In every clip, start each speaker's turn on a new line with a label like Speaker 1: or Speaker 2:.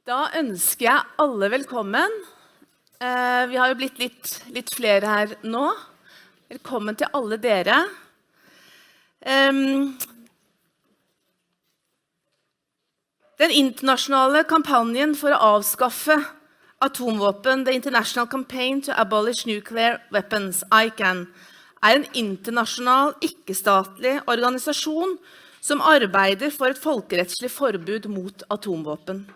Speaker 1: Da ønsker jeg alle velkommen. Vi har jo blitt litt flere her nå. Velkommen til alle dere. Den internasjonale kampanjen for å avskaffe atomvåpen, The International Campaign to Abolish Nuclear Weapons, ICAN, en internasjonal, ikke-statlig organisasjon som arbeider for et folkerettslig forbud mot atomvåpen.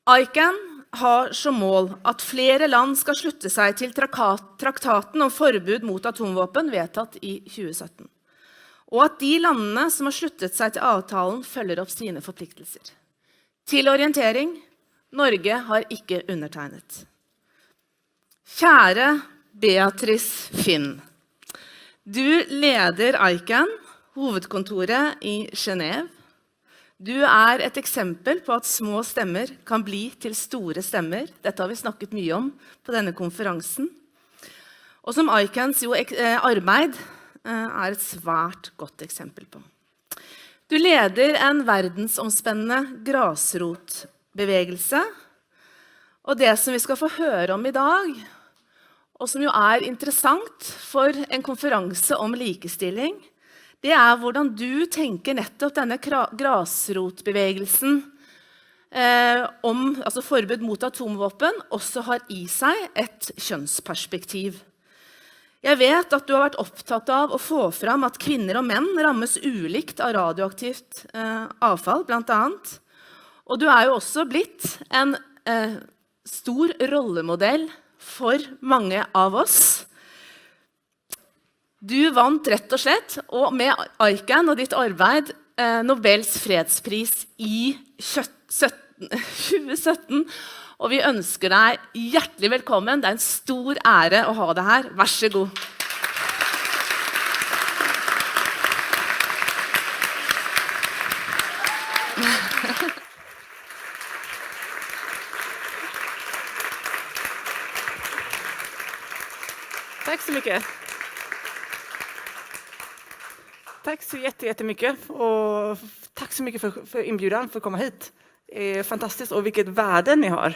Speaker 1: ICAN har som mål at flere land skal slutte seg til traktaten om forbud mot atomvåpen vedtatt i 2017, og at de landene som har sluttet seg til avtalen følger opp sine forpliktelser. Til orientering, Norge har ikke undertegnet. Kjære Beatrice Finn, du leder ICAN, hovedkontoret i Genève. Du et eksempel på at små stemmer kan bli til store stemmer. Dette har vi snakket mye om på denne konferansen. Og som ICANs arbeid et svært godt eksempel på. Du leder en verdensomspennende grasrotbevegelse. Og det som vi skal få høre om i dag, og som jo interessant for en konferanse om likestilling, det hvordan du tenker nettopp denne grasrotbevegelsen om forbud mot atomvåpen også har i seg et kjønnsperspektiv. Jeg vet at du har vært opptatt av å få fram at kvinner og menn rammes ulikt av radioaktivt avfall, blant annet. Og du jo også blitt en stor rollemodell for mange av oss. Du vant rett og slett, og med ICAN og ditt arbeid, Nobels fredspris i 2017. Og vi ønsker deg hjertelig velkommen. Det en stor ære å ha deg her. Vær så god.
Speaker 2: Tack så mycket. Tack så jättemycket och tack så mycket för inbjudan för att komma hit. Det fantastiskt och vilket värde ni har.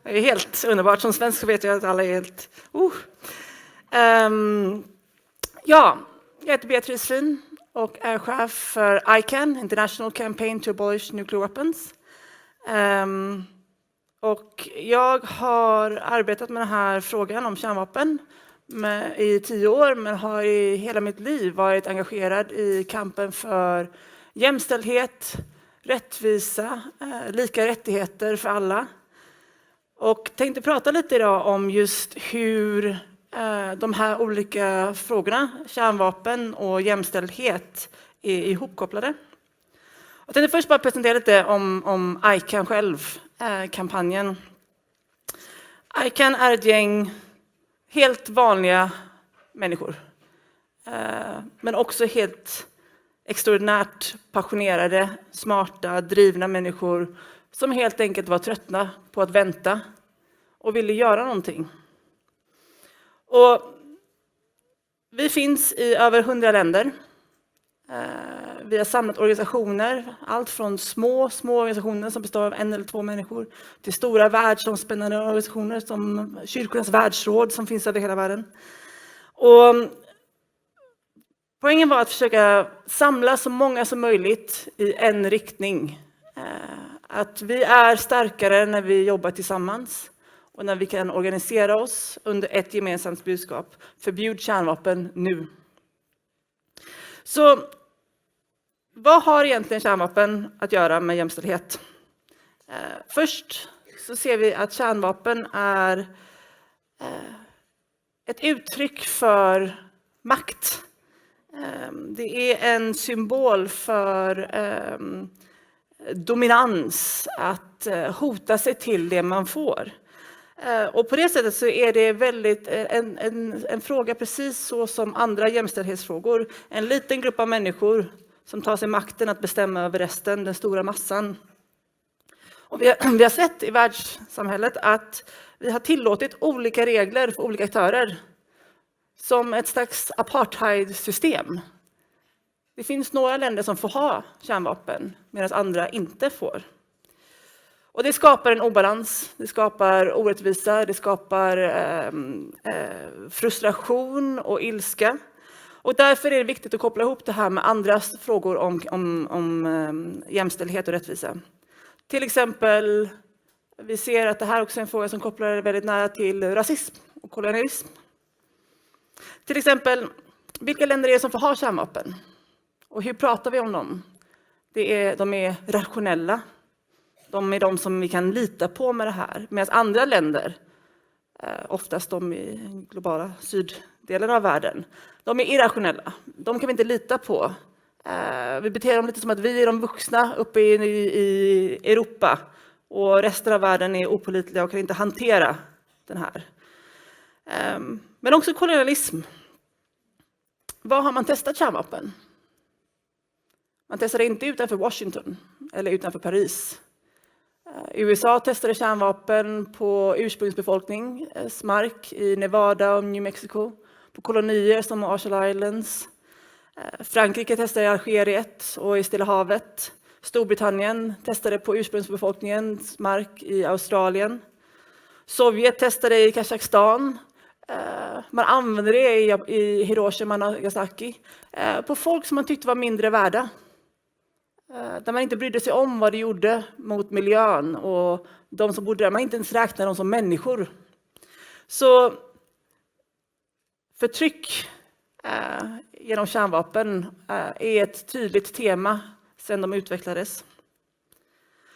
Speaker 2: Det helt underbart. Som svensk så vet jag att alla helt... Ja, jag heter Beatrice Finn och chef för ICAN, International Campaign to Abolish Nuclear Weapons. Och jag har arbetat med den här frågan om kärnvapen i 10 år, men har i hela mitt liv varit engagerad i kampen för jämställdhet, rättvisa, lika rättigheter för alla. Och tänkte prata lite idag om just hur de här olika frågorna, kärnvapen och jämställdhet, är ihopkopplade. Jag tänkte först bara presentera lite om ICAN själv, kampanjen. ICAN ett gäng helt vanliga människor, men också helt extraordinärt passionerade, smarta, drivna människor som helt enkelt var tröttna på att vänta och ville göra någonting. Och vi finns i över 100 länder. Vi har samlat organisationer, allt från små organisationer som består av 1 eller 2 människor till stora världsomspännande organisationer som Kyrkornas världsråd som finns över hela världen. Och poängen var att försöka samla så många som möjligt i en riktning. Att vi starkare när vi jobbar tillsammans och när vi kan organisera oss under ett gemensamt budskap. Förbjud kärnvapen nu. Så vad har egentligen kärnvapen att göra med jämställdhet? Först så ser vi att kärnvapen är ett uttryck för makt. Det är en symbol för dominans, att hota sig till det man får. Och på det sättet så är det väldigt en fråga precis så som andra jämställdhetsfrågor. En liten grupp av människor som tar sig makten att bestämma över resten, den stora massan. Och vi har sett i världssamhället att vi har tillåtit olika regler för olika aktörer som ett slags apartheidsystem. Det finns några länder som får ha kärnvapen medan andra inte får. Och det skapar en obalans, det skapar orättvisa, det skapar frustration och ilska. Och därför är det viktigt att koppla ihop det här med andra frågor om jämställdhet och rättvisa. Till exempel, vi ser att det här också är en fråga som kopplar väldigt nära till rasism och kolonialism. Till exempel, vilka länder är det som får ha kärnvapen? Och hur pratar vi om dem? De är rationella. De är de som vi kan lita på med det här. Medan andra länder, oftast de i globala syddelen av världen, de är irrationella. De kan vi inte lita på. Vi beter dem lite som att vi är de vuxna uppe i Europa. Och resten av världen är opålitliga och kan inte hantera den här. Men också kolonialism. Var har man testat kärnvapen? Man testade inte utanför Washington eller utanför Paris. USA testade kärnvapen på ursprungsbefolkningens mark i Nevada och New Mexico. På kolonier som Marshall Islands. Frankrike testade i Algeriet och i Stilla havet. Storbritannien testade på ursprungsbefolkningens mark i Australien. Sovjet testade i Kazakstan. Man använde det i Hiroshima och Nagasaki på folk som man tyckte var mindre värda. Där man inte brydde sig om vad det gjorde mot miljön och de som bodde där. Man inte ens räknade dem som människor. Så förtryck genom kärnvapen är ett tydligt tema sedan de utvecklades.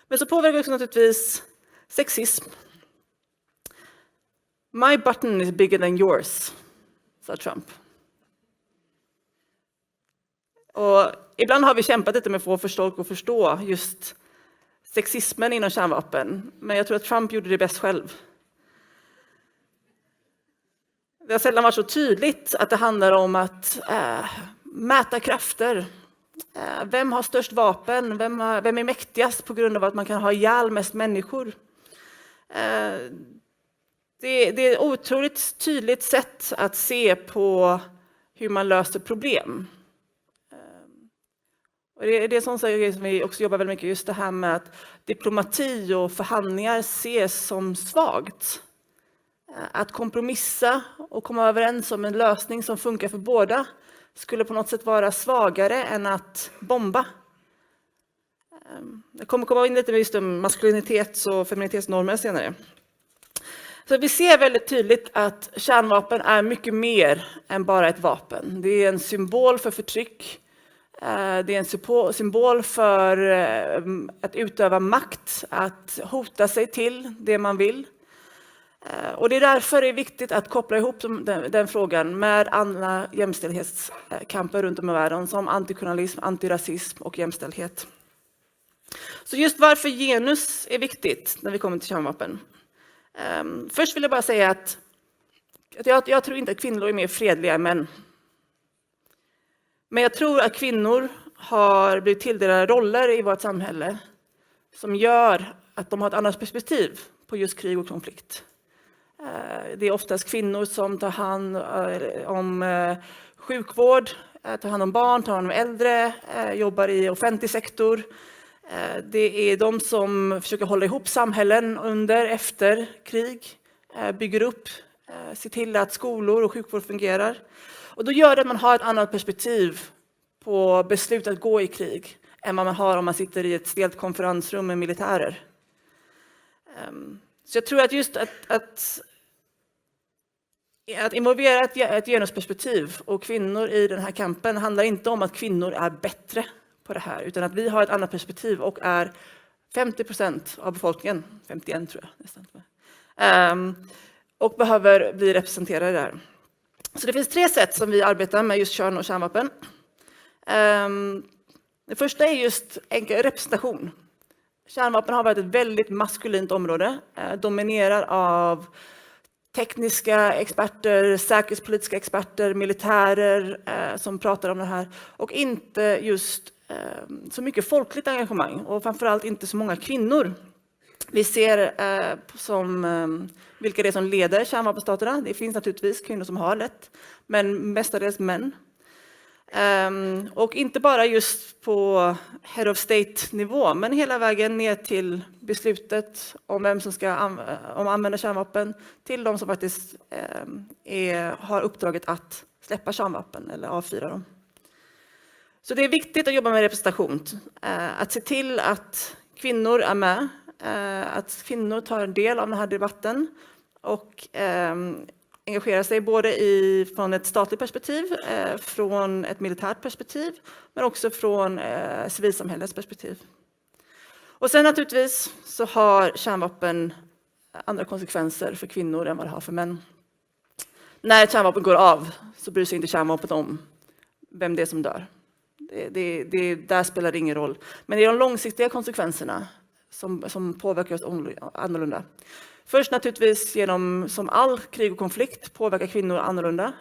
Speaker 2: Men så påverkar också naturligtvis sexism. My button is bigger than yours, sa Trump. Och ibland har vi kämpat lite med att få folk att förstå just sexismen inom kärnvapen. Men jag tror att Trump gjorde det bäst själv. Det har sällan varit så tydligt att det handlar om att mäta krafter. Vem har störst vapen? Vem är mäktigast på grund av att man kan ha ihjäl mest människor? Det är ett otroligt tydligt sätt att se på hur man löser problem. Och det är sånt som vi också jobbar väldigt mycket, just det här med att diplomati och förhandlingar ses som svagt. Att kompromissa och komma överens om en lösning som funkar för båda skulle på något sätt vara svagare än att bomba. Jag kommer komma in lite med just maskulinitets- och feminitetsnormer senare. Så vi ser väldigt tydligt att kärnvapen är mycket mer än bara ett vapen. Det är en symbol för förtryck. Det är en symbol för att utöva makt, att hota sig till det man vill. Och det är därför det är viktigt att koppla ihop den frågan med andra jämställdhetskamper runt om i världen som antikolonialism, antirasism och jämställdhet. Så just varför genus är viktigt när vi kommer till kärnvapen. Först vill jag bara säga att jag tror inte att kvinnor är mer fredliga än män. Men jag tror att kvinnor har blivit tilldelade roller i vårt samhälle som gör att de har ett annat perspektiv på just krig och konflikt. Det är oftast kvinnor som tar hand om sjukvård, tar hand om barn, tar hand om äldre, jobbar i offentlig sektor. Det är de som försöker hålla ihop samhällen efter krig, bygger upp, ser till att skolor och sjukvård fungerar. Och då gör det att man har ett annat perspektiv på beslut att gå i krig än vad man har om man sitter i ett stelt konferensrum med militärer. Så jag tror att just att involvera ett genusperspektiv och kvinnor i den här kampen handlar inte om att kvinnor är bättre på det här, utan att vi har ett annat perspektiv och är 50% av befolkningen, 51 tror jag nästan, och behöver bli representerade där. Så det finns 3 sätt som vi arbetar med just kön och kärnvapen. Det första är just enkel representation. Kärnvapen har varit ett väldigt maskulint område, dominerar av tekniska experter, säkerhetspolitiska experter, militärer som pratar om det här och inte just så mycket folkligt engagemang och framförallt inte så många kvinnor. Vi ser vilka det är som leder kärnvapenstaterna. Det finns naturligtvis kvinnor som har lätt, men mestadels män. Och inte bara just på head of state-nivå, men hela vägen ner till beslutet om vem som ska använda kärnvapen, till de som faktiskt har uppdraget att släppa kärnvapen eller avfyra dem. Så det är viktigt att jobba med representation, att se till att kvinnor är med, att kvinnor tar en del av den här debatten och engagerar sig både från ett statligt perspektiv, från ett militärt perspektiv, men också från civilsamhällets perspektiv. Och sen naturligtvis så har kärnvapen andra konsekvenser för kvinnor än vad det har för män. När ett kärnvapen går av så bryr sig inte kärnvapen om vem det är som dör. Där spelar det ingen roll. Men det är de långsiktiga konsekvenserna som påverkar oss annorlunda. Först naturligtvis som all krig och konflikt påverkar kvinnor annorlunda.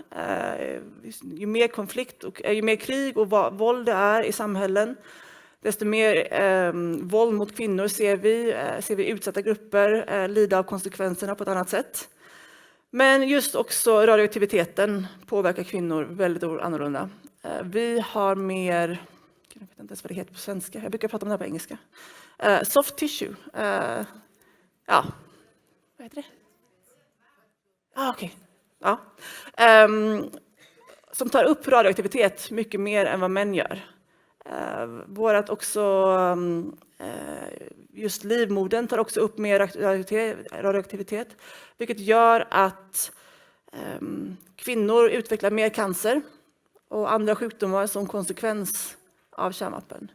Speaker 2: Ju mer konflikt och ju mer krig och våld det är i samhällen, desto mer våld mot kvinnor ser vi utsatta grupper lida av konsekvenserna på ett annat sätt. Men just också radioaktiviteten påverkar kvinnor väldigt annorlunda. Vi har mer, jag vet inte ens vad det heter på svenska, jag brukar prata om det här på engelska. Soft tissue. Ja, vad heter det? Okej. Ja. Som tar upp radioaktivitet mycket mer än vad män gör. Vårat också, just livmodern tar också upp mer radioaktivitet, vilket gör att kvinnor utvecklar mer cancer och andra sjukdomar som konsekvens av kärnvapen.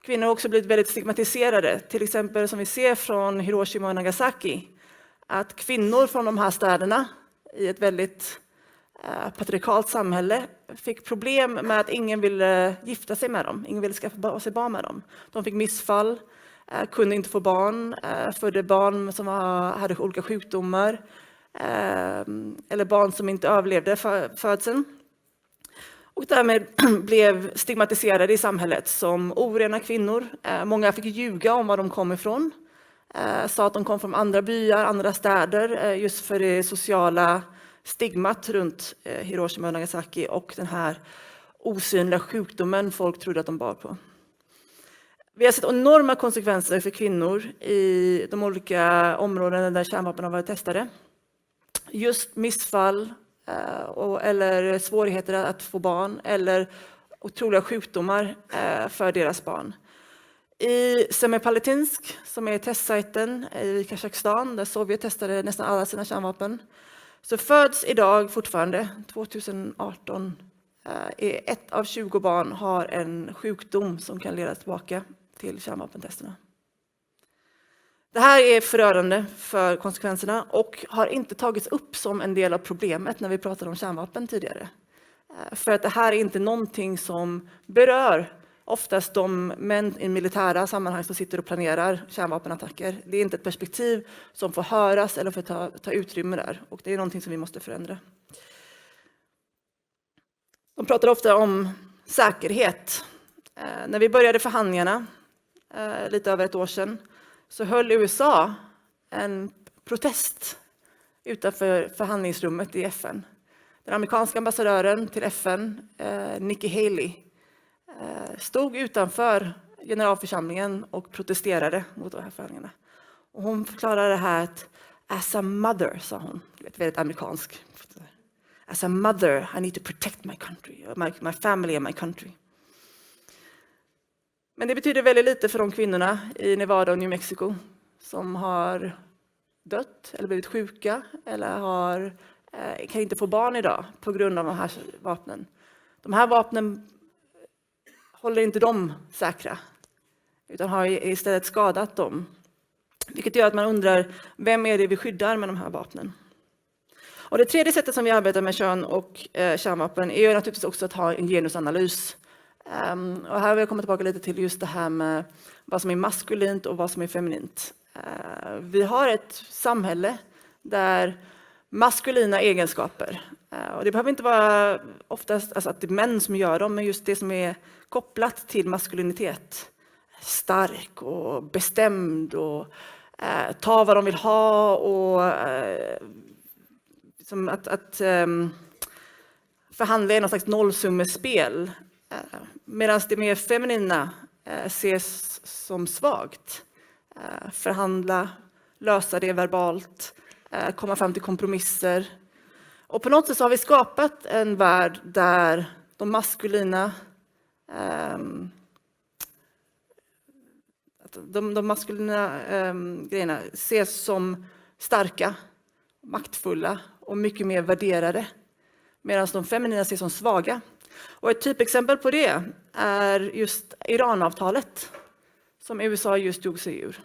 Speaker 2: Kvinnor har också blivit väldigt stigmatiserade, till exempel som vi ser från Hiroshima och Nagasaki, att kvinnor från de här städerna i ett väldigt patriarkalt samhälle fick problem med att ingen ville gifta sig med dem, ingen ville skaffa sig barn med dem. De fick missfall, kunde inte få barn, födde barn som hade olika sjukdomar eller barn som inte överlevde födseln. Och därmed blev stigmatiserade i samhället som orena kvinnor. Många fick ljuga om var de kom ifrån. Sa att de kom från andra byar, andra städer, just för det sociala stigmat runt Hiroshima och Nagasaki och den här osynliga sjukdomen folk trodde att de bar på. Vi har sett enorma konsekvenser för kvinnor i de olika områden där kärnvapen har varit testade. Just missfall eller svårigheter att få barn eller otroliga sjukdomar för deras barn. I Semipalatinsk, som är testsajten i Kazakstan, där Sovjet testade nästan alla sina kärnvapen, så föds idag fortfarande, 2018, 1 av 20 barn har en sjukdom som kan leda tillbaka till kärnvapentesterna. Det här är förödande för konsekvenserna och har inte tagits upp som en del av problemet när vi pratade om kärnvapen tidigare. För att det här är inte någonting som berör oftast de män i militära sammanhang som sitter och planerar kärnvapenattacker. Det är inte ett perspektiv som får höras eller får ta utrymme där. Och det är någonting som vi måste förändra. De pratar ofta om säkerhet. När vi började förhandlingarna lite över ett år sedan så höll USA en protest utanför förhandlingsrummet i FN. Den amerikanska ambassadören till FN, Nikki Haley, stod utanför generalförsamlingen och protesterade mot de här förhandlingarna. Och hon förklarade det här att as a mother, sa hon, väldigt amerikansk. As a mother, I need to protect my country, my family and my country. Men det betyder väldigt lite för de kvinnorna i Nevada och New Mexico som har dött eller blivit sjuka eller kan inte få barn idag på grund av de här vapnen. De här vapnen håller inte dem säkra utan har istället skadat dem. Vilket gör att man undrar, vem är det vi skyddar med de här vapnen? Och det tredje sättet som vi arbetar med kön och kärnvapen är ju naturligtvis också att ha en genusanalys. Och här vill jag komma tillbaka lite till just det här med vad som är maskulint och vad som är feminint. Vi har ett samhälle där maskulina egenskaper, och det behöver inte vara oftast alltså att det är män som gör dem, men just det som är kopplat till maskulinitet. Stark och bestämd och ta vad de vill ha och som att förhandla i någon slags nollsummespel medan det mer feminina ses som svagt. Förhandla, lösa det verbalt, komma fram till kompromisser. Och på något sätt så har vi skapat en värld där de maskulina grejerna ses som starka, maktfulla och mycket mer värderade. Medan de feminina ses som svaga. Och ett typexempel på det är just Iranavtalet som USA just drog sig ur.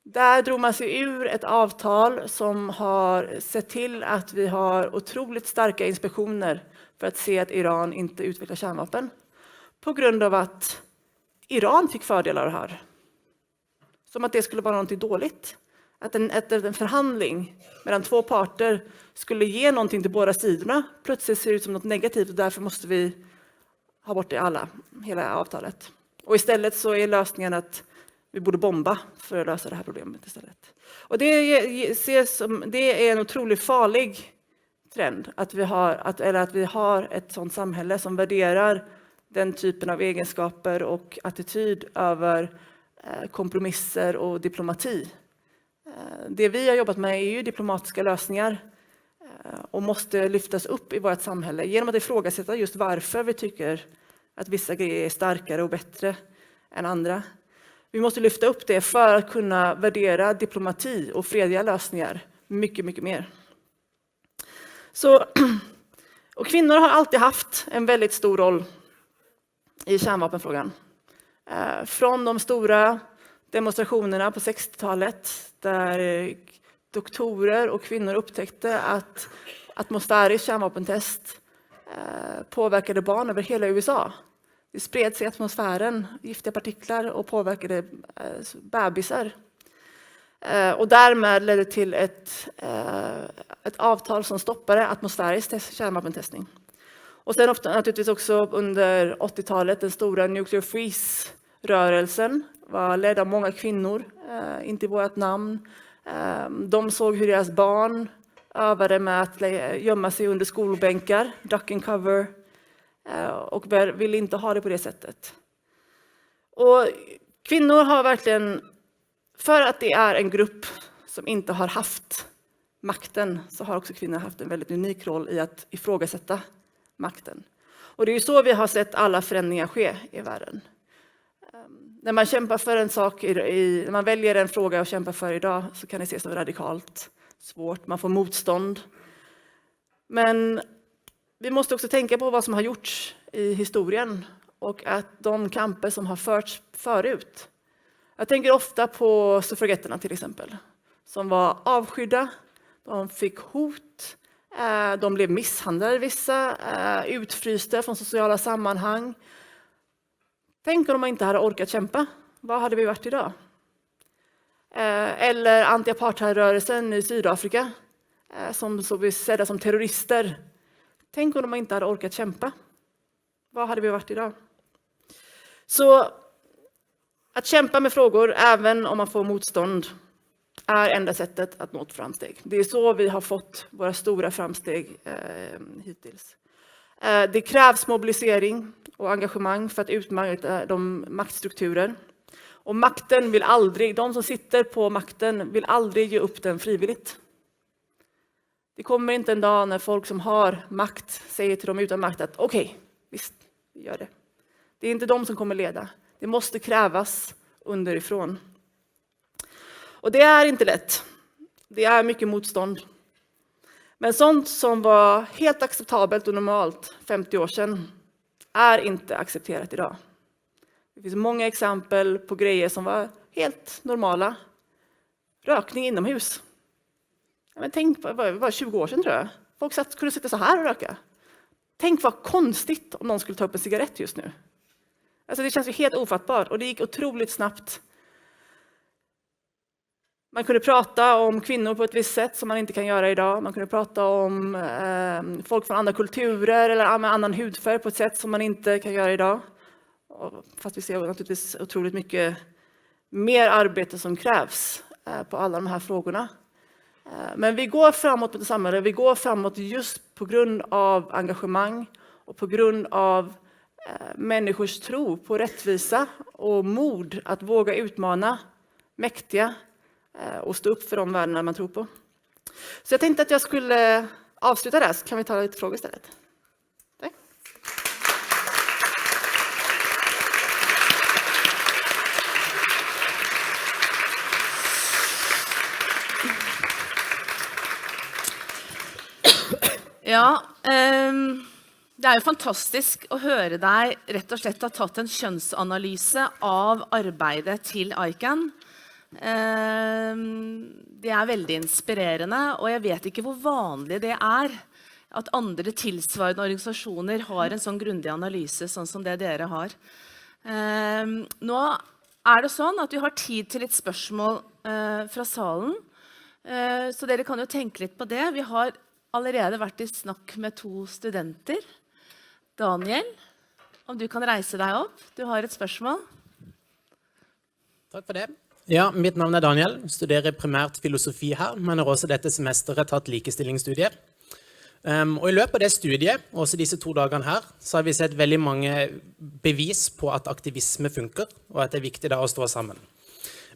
Speaker 2: Där drog man sig ur ett avtal som har sett till att vi har otroligt starka inspektioner för att se att Iran inte utvecklar kärnvapen. På grund av att Iran fick fördelar av det här. Som att det skulle vara något dåligt. Att en förhandling mellan två parter skulle ge någonting till båda sidorna plötsligt ser ut som något negativt och därför måste vi ha bort det hela avtalet. Och istället så är lösningen att vi borde bomba för att lösa det här problemet istället. Och det är en otroligt farlig trend att vi har ett sådant samhälle som värderar den typen av egenskaper och attityd över kompromisser och diplomati. Det vi har jobbat med är ju diplomatiska lösningar och måste lyftas upp i vårt samhälle genom att ifrågasätta just varför vi tycker att vissa grejer är starkare och bättre än andra. Vi måste lyfta upp det för att kunna värdera diplomati och fredliga lösningar mycket, mycket mer. Och kvinnor har alltid haft en väldigt stor roll i kärnvapenfrågan. Från de stora demonstrationerna på 60-talet där doktorer och kvinnor upptäckte att atmosfärisk kärnvapentest påverkade barn över hela USA. Det spred sig i atmosfären, giftiga partiklar och påverkade bebisar. Och därmed ledde till ett avtal som stoppade atmosfärisk kärnvapentestning. Och sen naturligtvis också under 80-talet den stora Nuclear Freeze-rörelsen var ledd av många kvinnor, inte i vårt namn. De såg hur deras barn övade med att gömma sig under skolbänkar, duck and cover, och ville inte ha det på det sättet. Och kvinnor har verkligen, för att det är en grupp som inte har haft makten, så har också kvinnor haft en väldigt unik roll i att ifrågasätta makten. Och det är ju så vi har sett alla förändringar ske i världen. När man kämpar för en sak, när man väljer en fråga att kämpa för idag, så kan det ses som radikalt svårt. Man får motstånd. Men vi måste också tänka på vad som har gjorts i historien och att de kamper som har förts förut. Jag tänker ofta på suffragetterna till exempel, som var avskydda, de fick hot, de blev misshandlade vissa, utfrysta från sociala sammanhang. Tänk om de inte hade orkat kämpa, vad hade vi varit idag? Eller anti-apartheidrörelsen i Sydafrika, som så blir sedda som terrorister. Tänk om de inte hade orkat kämpa, vad hade vi varit idag? Så att kämpa med frågor, även om man får motstånd, är enda sättet att nå ett framsteg. Det är så vi har fått våra stora framsteg hittills. Det krävs mobilisering och engagemang för att utmana de maktstrukturer. Och makten vill aldrig, de som sitter på makten vill aldrig ge upp den frivilligt. Det kommer inte en dag när folk som har makt säger till dem utan makt att okej, visst, vi gör det. Det är inte de som kommer leda. Det måste krävas underifrån. Och det är inte lätt. Det är mycket motstånd. Men sånt som var helt acceptabelt och normalt 50 år sedan är inte accepterat idag. Det finns många exempel på grejer som var helt normala. Rökning inomhus. Men tänk, det var 20 år sedan tror jag. Folk kunde sitta så här och röka. Tänk vad konstigt om någon skulle ta upp en cigarett just nu. Alltså det känns ju helt ofattbart och det gick otroligt snabbt. Man kunde prata om kvinnor på ett visst sätt som man inte kan göra idag. Man kunde prata om folk från andra kulturer eller med annan hudfärg på ett sätt som man inte kan göra idag. Fast vi ser naturligtvis otroligt mycket mer arbete som krävs på alla de här frågorna. Men vi går framåt mot ett samhälle. Vi går framåt just på grund av engagemang Och på grund av människors tro på rättvisa och mod att våga utmana mäktiga och stå upp för de värdena man tror på. Så jag tänkte att jag skulle avsluta där, så kan vi ta lite frågor istället. Tack.
Speaker 1: Ja, det är ju fantastiskt att höra dig rätt och slett ha tagit en könsanalyse av arbetet till ICAN. Det är väldigt inspirerande och jag vet inte hur vanligt det är att andra tillsvarande organisationer har en sån grundlig analys som det dere har. Nu är det så att vi har tid till ett spörsmål från salen, så dere kan ju tänka lite på det. Vi har allerede varit i snack med 2 studenter. Daniel, om du kan rejsa dig upp, du har ett spörsmål.
Speaker 3: Tack för det. Ja, mitt namn är Daniel, studerar primärt filosofi här, men har också detta semesteret tatt likestillingsstudier. Och i løpet av det studiet, också disse 2 dagene här, så har vi sett väldigt många bevis på att aktivisme funkar och att det är viktigt att stå sammen.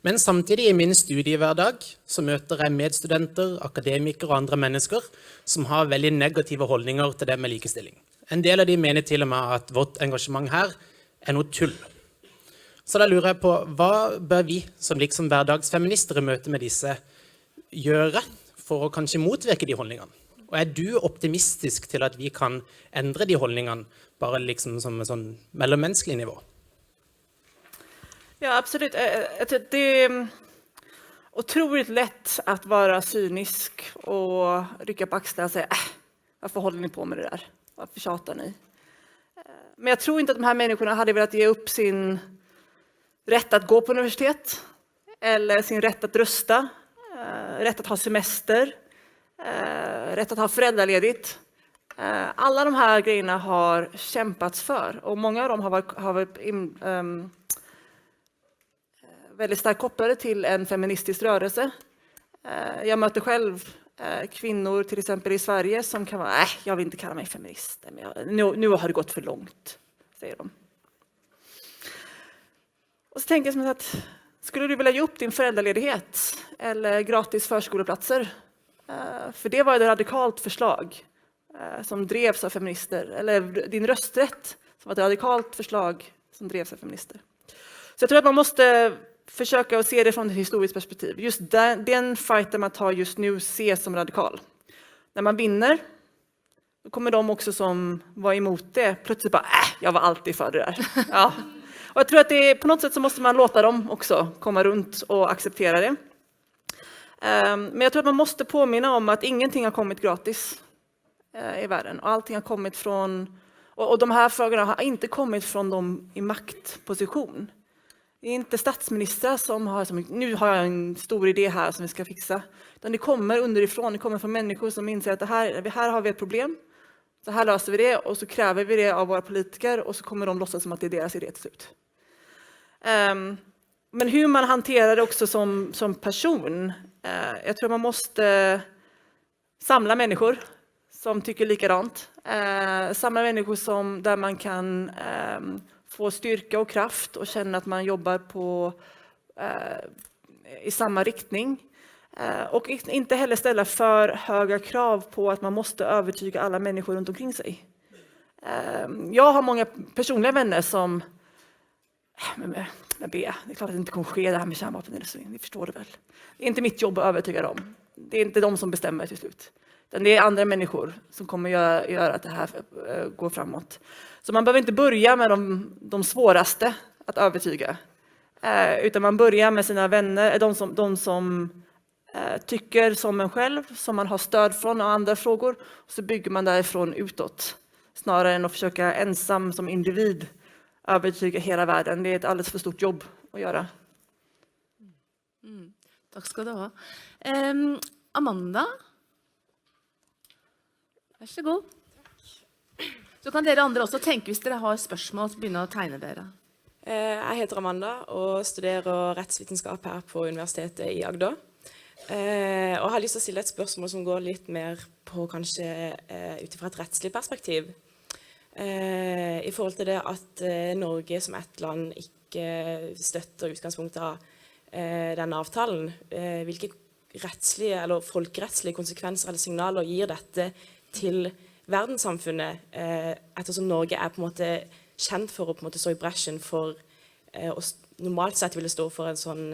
Speaker 3: Men samtidigt i min studiehverdag så möter jag medstudenter, akademiker och andra människor som har väldigt negativa hållningar till det med likestilling. En del av de menar till och med att vårt engagemang här är något tull. Så då lurer jag på, vad bör vi som liksom hverdagsfeminister i möte med disse göra för att kanske motverka de hållningarna? Och är du optimistisk till att vi kan ändra de hållningarna bara liksom som en sån mellanmänsklig nivå?
Speaker 2: Ja, absolut. Det är otroligt lätt att vara cynisk och rycka på axlarna och säga varför håller ni på med det där? Varför tjatar ni? Men jag tror inte att de här människorna hade velat ge upp sin rätt att gå på universitet eller sin rätt att rösta, rätt att ha semester, rätt att ha föräldraledigt. Alla de här grejerna har kämpats för och många av dem har varit väldigt starkt kopplade till en feministisk rörelse. Jag möter själv kvinnor till exempel i Sverige som kan vara jag vill inte kalla mig feminist, men nu har det gått för långt, säger de. Och så tänker jag som att skulle du vilja ge upp din föräldraledighet eller gratis förskoleplatser? För det var ett radikalt förslag som drevs av feminister, eller din rösträtt som var ett radikalt förslag som drevs av feminister. Så jag tror att man måste försöka att se det från ett historiskt perspektiv. Just den fighten man tar just nu ses som radikal. När man vinner, då kommer de också som var emot det plötsligt bara, jag var alltid för det där. Ja. Och jag tror att det, på något sätt så måste man låta dem också komma runt och acceptera det. Men jag tror att man måste påminna om att ingenting har kommit gratis i världen. Och allting har kommit från, och de här frågorna har inte kommit från dem i maktposition. Det är inte statsministrar som har, nu har jag en stor idé här som vi ska fixa. Utan det kommer underifrån, det kommer från människor som inser att här har vi ett problem. Så här löser vi det och så kräver vi det av våra politiker och så kommer de låtsas som att det är deras idé till slut. Men hur man hanterar det också som person. Jag tror man måste samla människor som tycker likadant. Samla människor där man kan få styrka och kraft och känna att man jobbar i samma riktning. Och inte heller ställa för höga krav på att man måste övertyga alla människor runt omkring sig. Jag har många personliga vänner som det är klart att det inte kommer ske det här med kärnvapen eller så, ni förstår det väl. Det är inte mitt jobb att övertyga dem. Det är inte de som bestämmer till slut. Utan det är andra människor som kommer göra att det här går framåt. Så man behöver inte börja med de svåraste att övertyga. Utan man börjar med sina vänner, de som tycker som en själv, som man har stöd från och andra frågor. Och så bygger man därifrån utåt. Snarare än att försöka ensam som individ övertyga hela världen. Det är ett alldeles för stort jobb att göra.
Speaker 1: Tack ska du ha. Amanda? Varsågod. Så kan dere andre også tenke hvis dere har spørsmål, så begynne å tegne dere.
Speaker 4: Jeg heter Amanda og studerer rettsvitenskap her på Universitetet i Agder. Og har lyst til å stille et spørsmål som går litt mer på kanskje utifra et rettslig perspektiv. I forhold til det at Norge som et land ikke støtter utgangspunktet av denne avtalen, hvilke rettslige eller folkerettslige konsekvenser eller signaler gir dette til verdenssamfunnet, ettersom Norge på en måte kjent for å på en måte stå i bresjen for å normalt sett ville stå for en sånn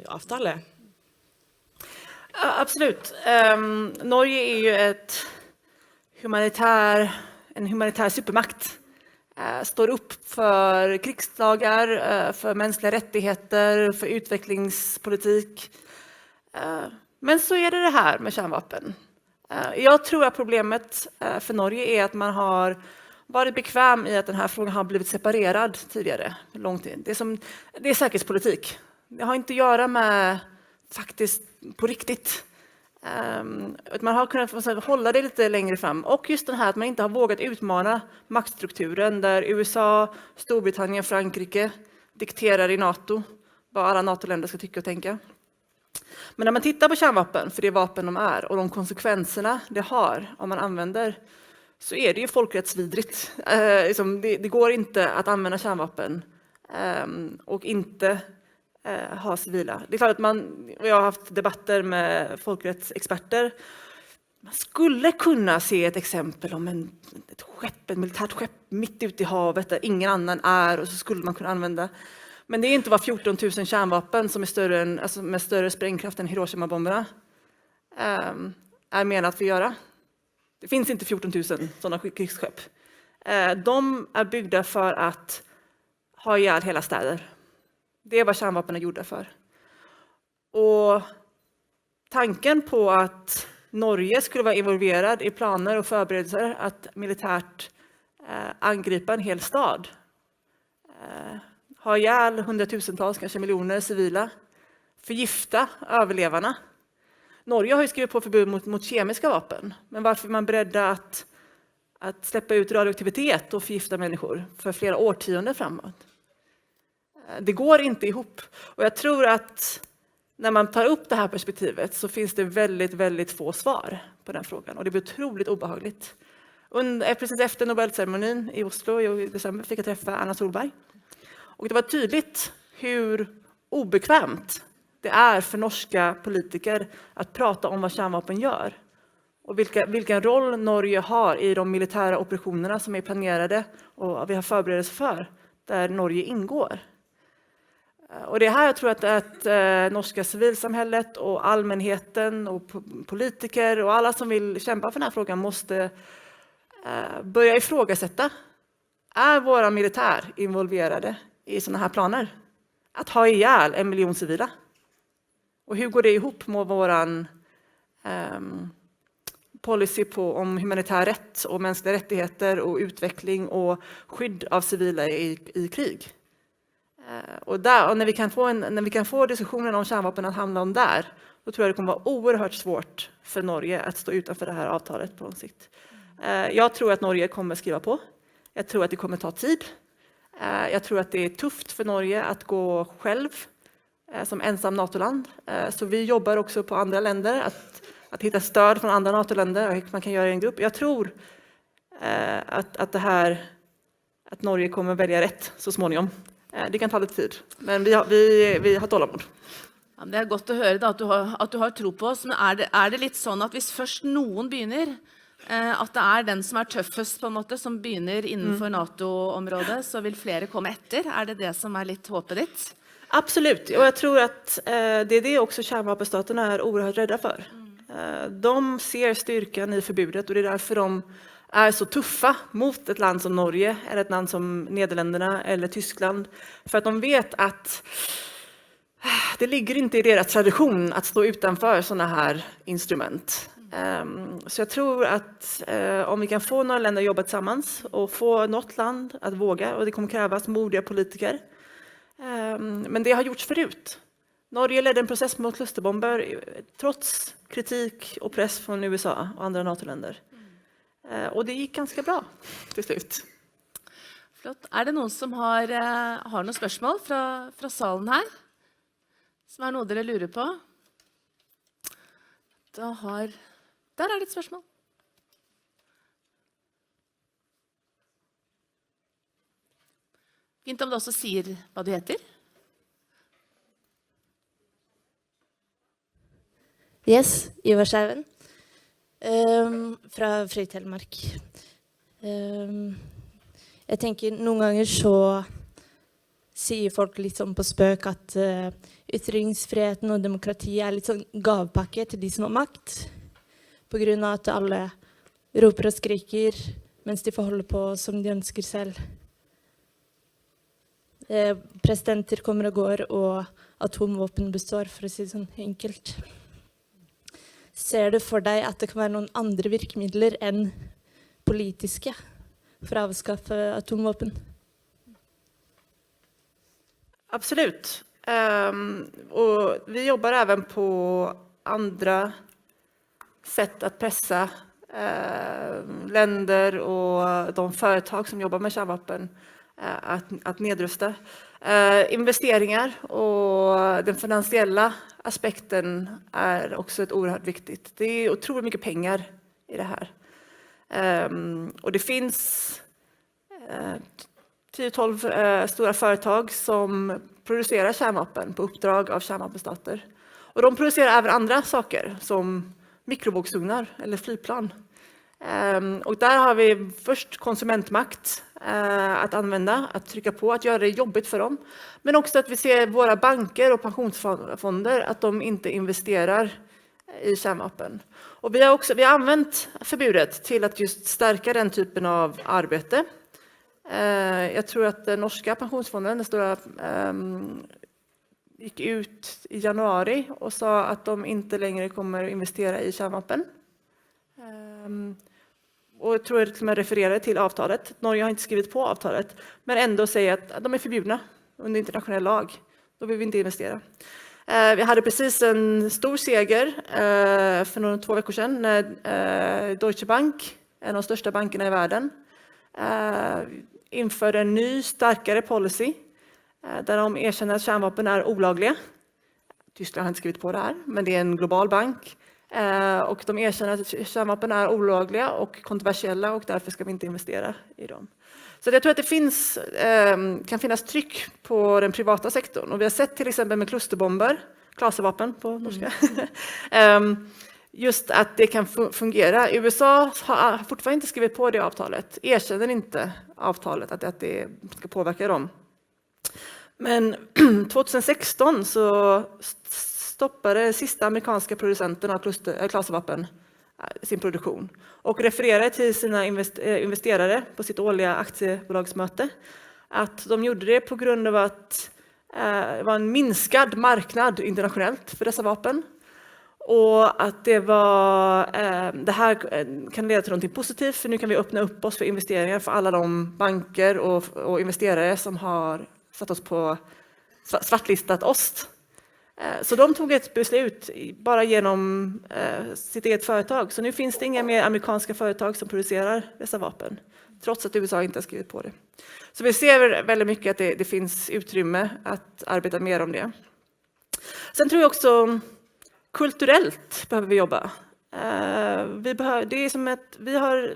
Speaker 4: avtale?
Speaker 2: Ja, absolut. Norge är ju en humanitär supermakt. Står upp för krigslagar, för mänskliga rättigheter, för utvecklingspolitik. Men så är det här med kärnvapen. Jag tror att problemet för Norge är att man har varit bekväm i att den här frågan har blivit separerad tidigare. Lång tid. Det är säkerhetspolitik. Det har inte att göra med faktiskt på riktigt. Man har kunnat hålla det lite längre fram. Och just den här att man inte har vågat utmana maktstrukturen där USA, Storbritannien, Frankrike dikterar i NATO vad alla NATO-länder ska tycka och tänka. Men när man tittar på kärnvapen, för det vapen de är, och de konsekvenserna det har om man använder, så är det ju folkrättsvidrigt. Det går inte att använda kärnvapen och inte ha civila. Det är klart att jag har haft debatter med folkrättsexperter. Man skulle kunna se ett exempel om ett militärt skepp mitt ute i havet där ingen annan är, och så skulle man kunna använda. Men det är inte vad 14 000 kärnvapen som är större än, alltså med större sprängkraft än Hiroshima-bomberna är menat för att göra. Det finns inte 14 000 sådana krigsskepp. De är byggda för att ha ihjäl hela städer. Det är vad kärnvapen är gjorda för. Och tanken på att Norge skulle vara involverad i planer och förberedelser att militärt angripa en hel stad, ha ihjäl hundratusentals, kanske miljoner civila, förgifta överlevarna. Norge har ju skrivit på förbud mot kemiska vapen, men varför är man beredda att släppa ut radioaktivitet och förgifta människor för flera årtionden framåt? Det går inte ihop. Och jag tror att när man tar upp det här perspektivet så finns det väldigt, väldigt få svar på den frågan. Och det blir otroligt obehagligt. Precis efter Nobelceremonin i Oslo i december fick jag träffa Anna Solberg. Och det var tydligt hur obekvämt det är för norska politiker att prata om vad kärnvapen gör. Och vilken roll Norge har i de militära operationerna som är planerade och vi har förberedelse för, där Norge ingår. Och det är här jag tror att norska civilsamhället och allmänheten och politiker och alla som vill kämpa för den här frågan måste börja ifrågasätta. Är våra militär involverade i sådana här planer? Att ha ihjäl 1 miljon civila? Och hur går det ihop med våran policy om humanitär rätt och mänskliga rättigheter och utveckling och skydd av civila i krig? Och när vi kan få diskussionen om kärnvapen att handla om där, då tror jag det kommer vara oerhört svårt för Norge att stå utanför det här avtalet på lång sikt. Jag tror att Norge kommer skriva på. Jag tror att det kommer ta tid. Jag tror att det är tufft för Norge att gå själv som ensam NATO-land. Så vi jobbar också på andra länder att hitta stöd från andra NATO-länder. Man kan göra en grupp. Jag tror att Norge kommer välja rätt så småningom. Det kan ta lite tid, men vi har tålamod.
Speaker 1: Ja, det är gott att höra att du har tro på oss, men är det lite sånn att hvis först någon begynner, att det är den som är tøffest på en måte, som begynner innenfor NATO-området, så vill flere komma efter? Är det som är lite håpet ditt?
Speaker 2: Absolut, och jag tror att det är det också kärnvapenstaterna är oerhört rädda för. De ser styrkan i förbudet och det är därför de är så tuffa mot ett land som Norge eller ett land som Nederländerna eller Tyskland. För att de vet att det ligger inte i deras tradition att stå utanför sådana här instrument. Så jag tror att om vi kan få några länder att jobba tillsammans och få något land att våga, och det kommer krävas modiga politiker. Men det har gjorts förut. Norge ledde en process mot klusterbomber trots kritik och press från USA och andra NATO-länder. Och det gick ganska bra till slut.
Speaker 1: Flott. Är det någon som har några spørsmål från salen här? Som är något dere lurer på? Där är det ett spørsmål. Fint om du også sier hva du heter.
Speaker 5: Yes, Ivar Skjerven. Fra Fri-Telemark. Jeg tenker noen ganger så sier folk litt sånn på spøk at ytringsfriheten og demokratiet er litt sånn gavepakke til de som har makt. På grunn av at alle roper og skriker mens de får holde på som de ønsker selv. Presidenter kommer og går, og atomvåpen består, for å si det sånn enkelt. Ser du for deg at det kan være noen andre virkemidler enn politiske för att avskaffa atomvapen?
Speaker 2: Absolut. Och vi jobbar även på andra sätt att pressa länder och de företag som jobbar med kärnvapen att nedrusta. Investeringar och den finansiella aspekten är också ett oerhört viktigt. Det är otroligt mycket pengar i det här. Och det finns 10-12 stora företag som producerar kärnvapen på uppdrag av kärnvapenstater. Och de producerar även andra saker som mikrovågsugnar eller flygplan. Och där har vi först konsumentmakt att använda, att trycka på, att göra det jobbigt för dem. Men också att vi ser våra banker och pensionsfonder att de inte investerar i kärnvapen. Och vi har använt förbudet till att just stärka den typen av arbete. Jag tror att den norska pensionsfonden, den stora, gick ut i januari och sa att de inte längre kommer att investera i kärnvapen. Och jag tror att man refererar till avtalet. Norge har inte skrivit på avtalet, men ändå säger att de är förbjudna under internationell lag. Då vill vi inte investera. Vi hade precis en stor seger för 2 veckor sedan när Deutsche Bank, en av de största bankerna i världen, införde en ny, starkare policy där de erkänner att kärnvapen är olagliga. Tyskland har inte skrivit på det här, men det är en global bank. Och de erkänner att kärnvapen är olagliga och kontroversiella och därför ska vi inte investera i dem. Så jag tror att det kan finnas tryck på den privata sektorn. Och vi har sett till exempel med klusterbomber, klaservapen på norska, just att det kan fungera. USA har fortfarande inte skrivit på det avtalet, erkänner inte avtalet att det ska påverka dem. Men 2016 så stoppade sista amerikanska producenten av klaservapen sin produktion och refererade till sina investerare på sitt årliga aktiebolagsmöte att de gjorde det på grund av att det var en minskad marknad internationellt för dessa vapen och att det här kan leda till något positivt, för nu kan vi öppna upp oss för investeringar för alla de banker och investerare som har satt oss på svartlistat oss. Så de tog ett beslut bara genom sitt eget företag. Så nu finns det inga mer amerikanska företag som producerar dessa vapen, trots att USA inte har skrivit på det. Så vi ser väldigt mycket att det finns utrymme att arbeta mer om det. Sen tror jag också kulturellt behöver vi jobba. Det är som att vi har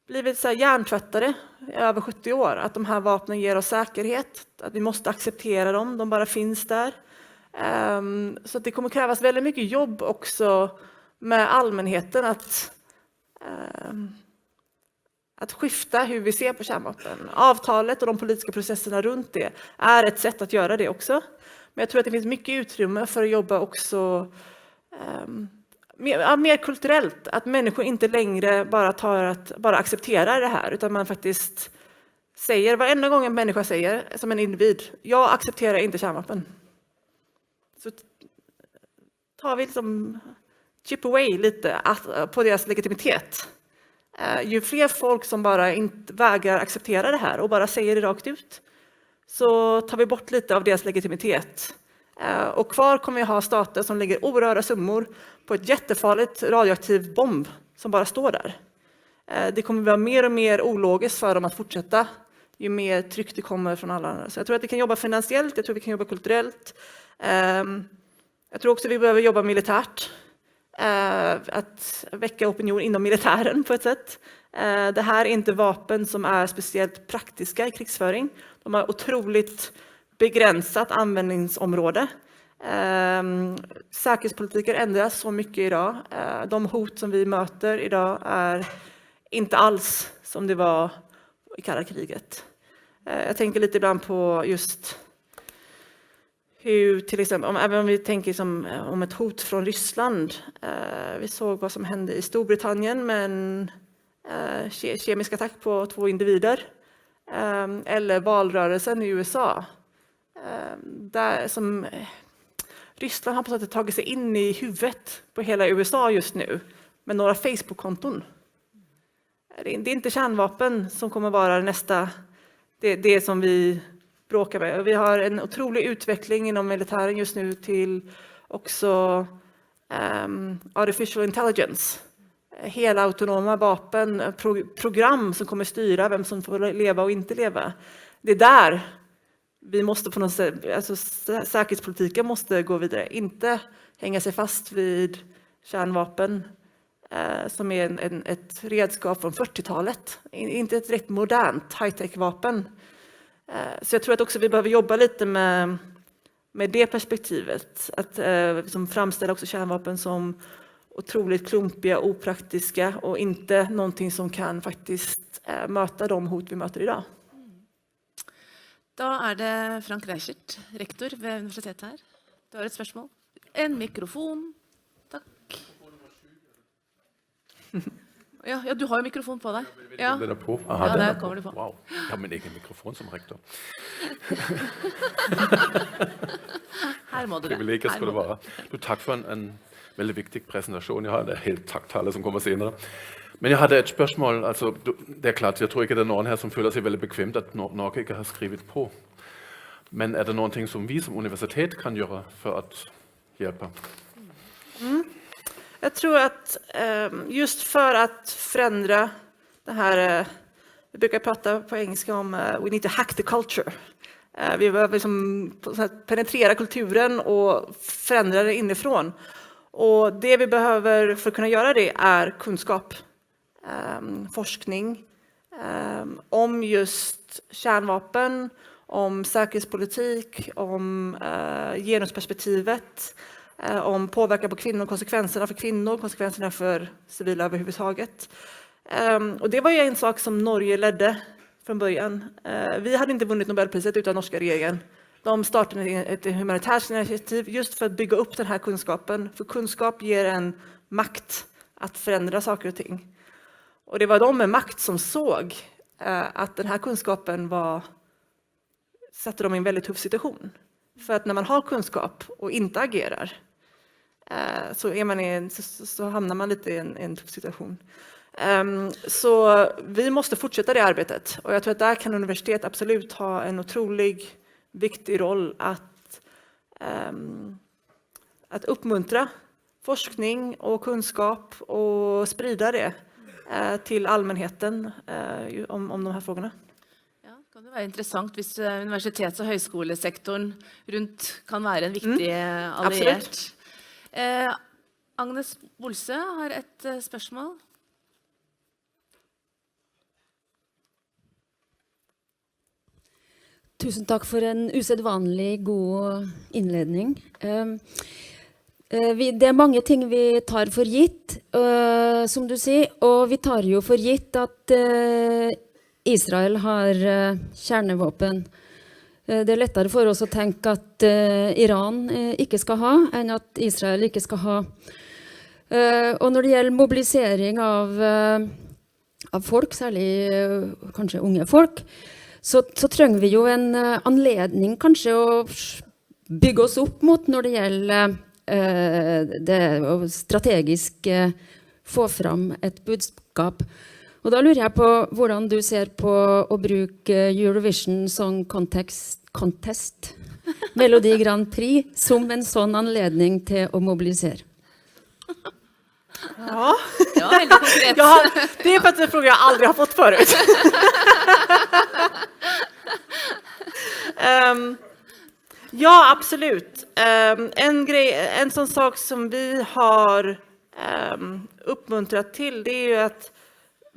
Speaker 2: blivit så här hjärntvättade i över 70 år. Att de här vapnen ger oss säkerhet, att vi måste acceptera dem, de bara finns där. Så att det kommer krävas väldigt mycket jobb också med allmänheten att skifta hur vi ser på kärnvapen. Avtalet och de politiska processerna runt det är ett sätt att göra det också. Men jag tror att det finns mycket utrymme för att jobba också mer kulturellt. Att människor inte längre bara accepterar det här, utan man faktiskt säger, varenda gång en människa säger som en individ, jag accepterar inte kärnvapen. Så tar vi liksom chip away lite på deras legitimitet. Ju fler folk som bara inte vägrar acceptera det här och bara säger det rakt ut, så tar vi bort lite av deras legitimitet. Och kvar kommer vi ha stater som lägger oerhörda summor på ett jättefarligt radioaktiv bomb som bara står där. Det kommer vara mer och mer ologiskt för dem att fortsätta ju mer tryck det kommer från alla andra. Så jag tror att vi kan jobba finansiellt, jag tror vi kan jobba kulturellt. Jag tror också vi behöver jobba militärt. Att väcka opinion inom militären på ett sätt. Det här är inte vapen som är speciellt praktiska i krigsföring. De har otroligt begränsat användningsområde. Säkerhetspolitiken ändras så mycket idag. De hot som vi möter idag är inte alls som det var i kalla kriget. Jag tänker lite ibland på just hur, till exempel, även om vi tänker om ett hot från Ryssland. Vi såg vad som hände i Storbritannien med en kemisk attack på 2 individer. Eller valrörelsen i USA. Där som Ryssland har på sätt tagit sig in i huvudet på hela USA just nu med några Facebook-konton. Det är inte kärnvapen som kommer vara nästa, det som vi bråkar med. Vi har en otrolig utveckling inom militären just nu till också artificial intelligence. Hela autonoma vapen, program som kommer styra vem som får leva och inte leva. Det är där vi måste på något sätt, alltså säkerhetspolitiken måste gå vidare, inte hänga sig fast vid kärnvapen som är ett redskap från 40-talet, inte ett rätt modernt high-tech-vapen. Så jag tror att också vi behöver jobba lite med det perspektivet, att liksom framställa också kärnvapen som otroligt klumpiga, opraktiska och inte någonting som kan faktiskt möta de hot vi möter idag.
Speaker 1: Då är det Frank Reichert, rektor vid universitetet här. Du har ett spørsmål. En mikrofon. Tack. Ja, du har ju mikrofon på dig. Ja,
Speaker 6: Den är på.
Speaker 1: ja
Speaker 6: den
Speaker 1: där
Speaker 6: är
Speaker 1: kommer du på.
Speaker 6: Wow, ja, men egen mikrofon som rektor.
Speaker 1: Här må du det.
Speaker 6: Privilegier
Speaker 1: Här
Speaker 6: ska det
Speaker 1: må du.
Speaker 6: vara. Du, tack för en väldigt viktig presentation. Jag har en helt taktale som kommer senare. Men jag hade ett spørsmål. Alltså, det är klart, jag tror inte det är någon här som känner sig väldigt bekvämt att Norge inte har skrivit på. Men är det någonting som vi som universitet kan göra för att hjälpa?
Speaker 2: Jag tror att just för att förändra det här, vi brukar prata på engelska om we need to hack the culture. Vi behöver liksom penetrera kulturen och förändra det inifrån. Och det vi behöver för att kunna göra det är kunskap, forskning om just kärnvapen, om säkerhetspolitik, om genusperspektivet, om påverkan på kvinnor, konsekvenserna för kvinnor, konsekvenserna för civila överhuvudtaget. Och det var ju en sak som Norge ledde från början. Vi hade inte vunnit Nobelpriset utan norska regeringen. De startade ett humanitärt initiativ just för att bygga upp den här kunskapen. För kunskap ger en makt att förändra saker och ting. Och det var de med makt som såg att den här kunskapen satte dem i en väldigt tuff situation. För att när man har kunskap och inte agerar så hamnar man lite i en tuff situation. Så vi måste fortsätta det arbetet. Och jag tror att där kan universitet absolut ha en otrolig viktig roll att uppmuntra forskning och kunskap och sprida det till allmänheten om de här frågorna.
Speaker 1: Ja, kan det vara intressant hvis universitets- och högskolesektorn runt kan vara en viktig allierad. Agnes Bolse har ett spørsmål.
Speaker 7: Tusen takk for en usedvanlig god innledning. Det er mange ting vi tar for gitt, som du sier, og vi tar jo for gitt at Israel har kjernevåpen. Det er lettere for oss å tenke at Iran ikke skal ha, enn at Israel ikke skal ha. Og når det gjelder mobilisering av folk, særlig kanskje unge folk, så trenger vi jo en anledning kanskje å bygge oss opp mot når det gjelder det å strategisk få fram et budskap. Og da lurer jeg på hvordan du ser på å bruke Eurovision Song Contest, Melodi Grand Prix, som en sånn anledning til å mobilisere.
Speaker 2: Ja,
Speaker 1: Ja, väldigt konkret.
Speaker 2: det är för att en fråga jag aldrig har fått förut. Ja, absolut. En sån sak som vi har uppmuntrat till, det är ju att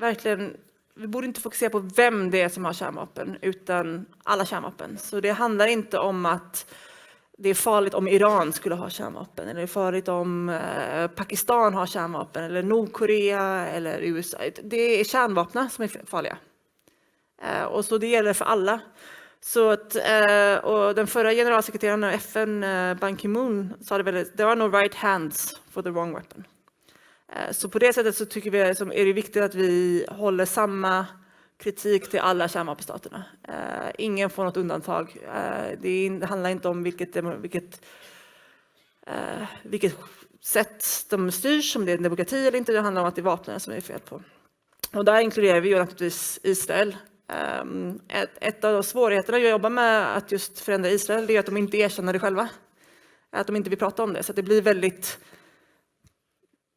Speaker 2: verkligen, vi borde inte fokusera på vem det är som har kärnvapen, utan alla kärnvapen. Så det handlar inte om att det är farligt om Iran skulle ha kärnvapen, eller det är farligt om Pakistan har kärnvapen, eller Nordkorea eller USA. Det är kärnvapnen som är farliga. Och så det gäller för alla. Så att, och den förra generalsekreteraren av FN, Ban Ki-moon, sa det väl, there are no right hands for the wrong weapon. Så på det sättet så tycker vi att är det viktigt att vi håller samma kritik till alla kärnvapenstaterna. Ingen får något undantag. Det handlar inte om vilket sätt de styrs, om det är en demokrati eller inte. Det handlar om att det är vapnen som det är fel på. Och där inkluderar vi ju naturligtvis Israel. Ett av svårigheterna jag jobbar med att just förändra Israel, det är att de inte erkänner det själva. Att de inte vill prata om det. Så att det blir väldigt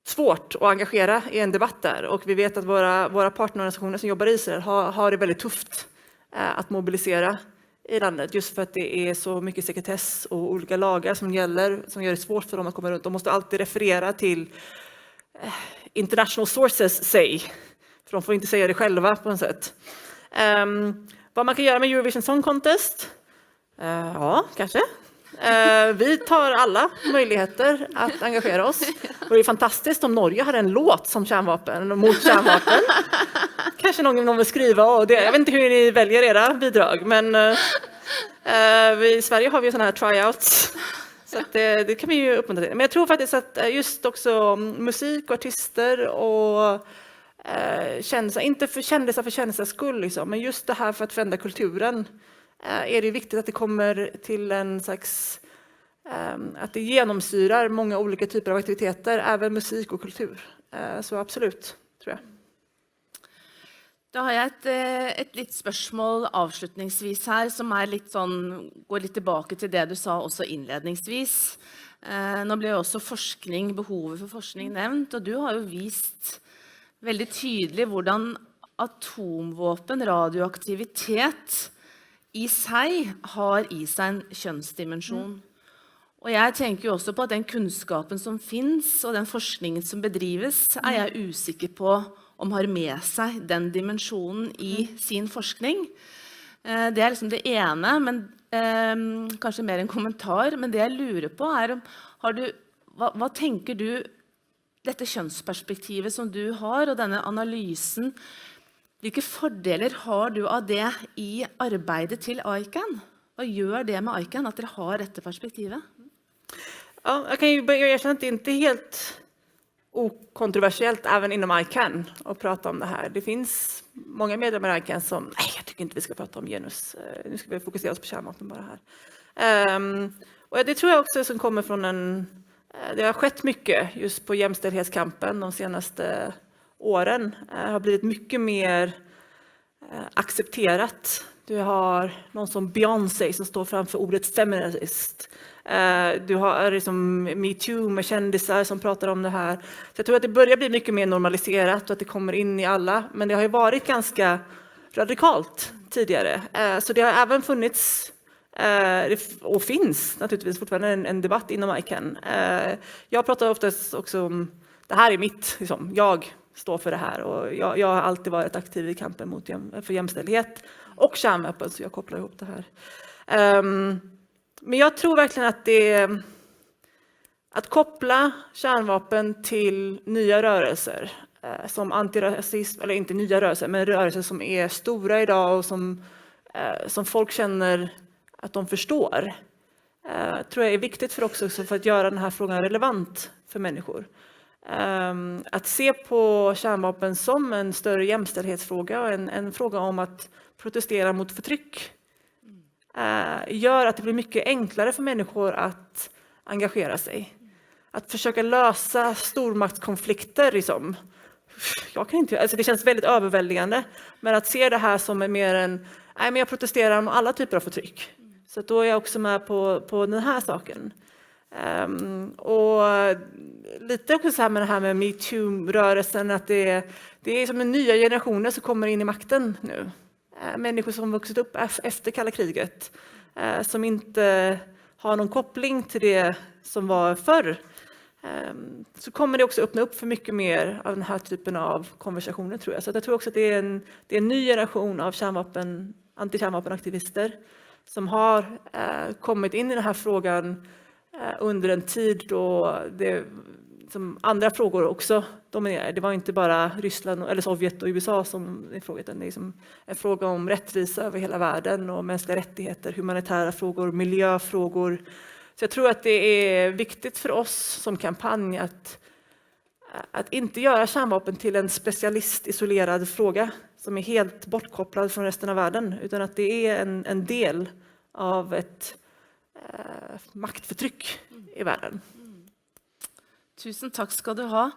Speaker 2: svårt att engagera i en debatt där. Och vi vet att våra partnerorganisationer som jobbar i Israel har det väldigt tufft att mobilisera i landet. Just för att det är så mycket sekretess och olika lagar som gäller, som gör det svårt för dem att komma runt. De måste alltid referera till international sources say. För de får inte säga det själva på något sätt. Vad man kan göra med Eurovision Song Contest? Ja, kanske. Vi tar alla möjligheter att engagera oss. Och det är fantastiskt om Norge hade en låt som kärnvapen, mot kärnvapen. Kanske någon vill skriva. Och det, jag vet inte hur ni väljer era bidrag, men i Sverige har vi sådana här tryouts. Så att det kan vi ju uppmuntra till. Men jag tror faktiskt att just också musik och artister och kändisar, inte för kändisars skull liksom, men just det här för att förändra kulturen är det viktigt att det kommer till en slags att det genomsyrar många olika typer av aktiviteter, även musik och kultur. Så absolut, tror jag.
Speaker 1: Da har jeg et litt spørsmål avslutningsvis her, som litt sånn, går litt tilbake til det du sa også innledningsvis. Nå ble jo også behovet for forskning nevnt, og du har jo vist veldig tydelig hvordan atomvåpen, radioaktivitet i seg har i seg en kjønnsdimensjon. Og jeg tenker jo også på at den kunnskapen som finnes, og den forskningen som bedrives, jeg usikker på om har med seg den dimensjonen i sin forskning. Det liksom det ene, men kanskje mer en kommentar. Men det jeg lurer på om, hva tenker du, dette kjønnsperspektivet som du har, og denne analysen, hvilke fordeler har du av det i arbeidet til ICAN? Hva gjør det med ICAN, at dere har dette perspektivet?
Speaker 2: Ja, jag kan ju börja erkänna att det inte är helt okontroversiellt även inom ICAN att prata om det här. Det finns många medlemmar i ICAN som, nej, jag tycker inte vi ska prata om genus. Nu ska vi fokusera oss på kärnvapen bara här. Och det tror jag också som kommer från det har skett mycket just på jämställdhetskampen de senaste åren. Har blivit mycket mer accepterat. Du har någon som Beyoncé som står framför ordet feminist. Du har liksom MeToo med kändisar som pratar om det här. Så jag tror att det börjar bli mycket mer normaliserat och att det kommer in i alla. Men det har ju varit ganska radikalt tidigare. Så det har även funnits och finns naturligtvis fortfarande en debatt inom ICAN. Jag pratar oftast också om, det här är mitt, liksom, jag står för det här. Och jag har alltid varit aktiv i kampen för jämställdhet och kärnvapen, så jag kopplar ihop det här. Men jag tror verkligen att att koppla kärnvapen till nya rörelser som antirasism, eller inte nya rörelser, men rörelser som är stora idag och som folk känner att de förstår, tror jag är viktigt för att göra den här frågan relevant för människor. Att se på kärnvapen som en större jämställdhetsfråga och en fråga om att protestera mot förtryck gör att det blir mycket enklare för människor att engagera sig. Att försöka lösa stormaktskonflikter. Liksom. Det känns väldigt överväldigande. Men att se det här som är mer men jag protesterar mot alla typer av förtryck. Så då är jag också med på den här saken. Och lite också så här med det här med MeToo-rörelsen, att det är som en nya generationer som kommer in i makten nu. Människor som vuxit upp efter kalla kriget, som inte har någon koppling till det som var förr. så kommer det också öppna upp för mycket mer av den här typen av konversationer, tror jag. Så att jag tror också att det är en ny generation av antikärnvapenaktivister som har kommit in i den här frågan under en tid då det, som andra frågor också dominerar. Det var inte bara Ryssland eller Sovjet och USA som är frågan, utan det är som en fråga om rättvisa över hela världen och mänskliga rättigheter, humanitära frågor, miljöfrågor. Så jag tror att det är viktigt för oss som kampanj att inte göra kärnvapen till en specialistisolerad fråga som är helt bortkopplad från resten av världen, utan att det är en del av ett maktförtryck i världen.
Speaker 1: Tusen takk skal du ha.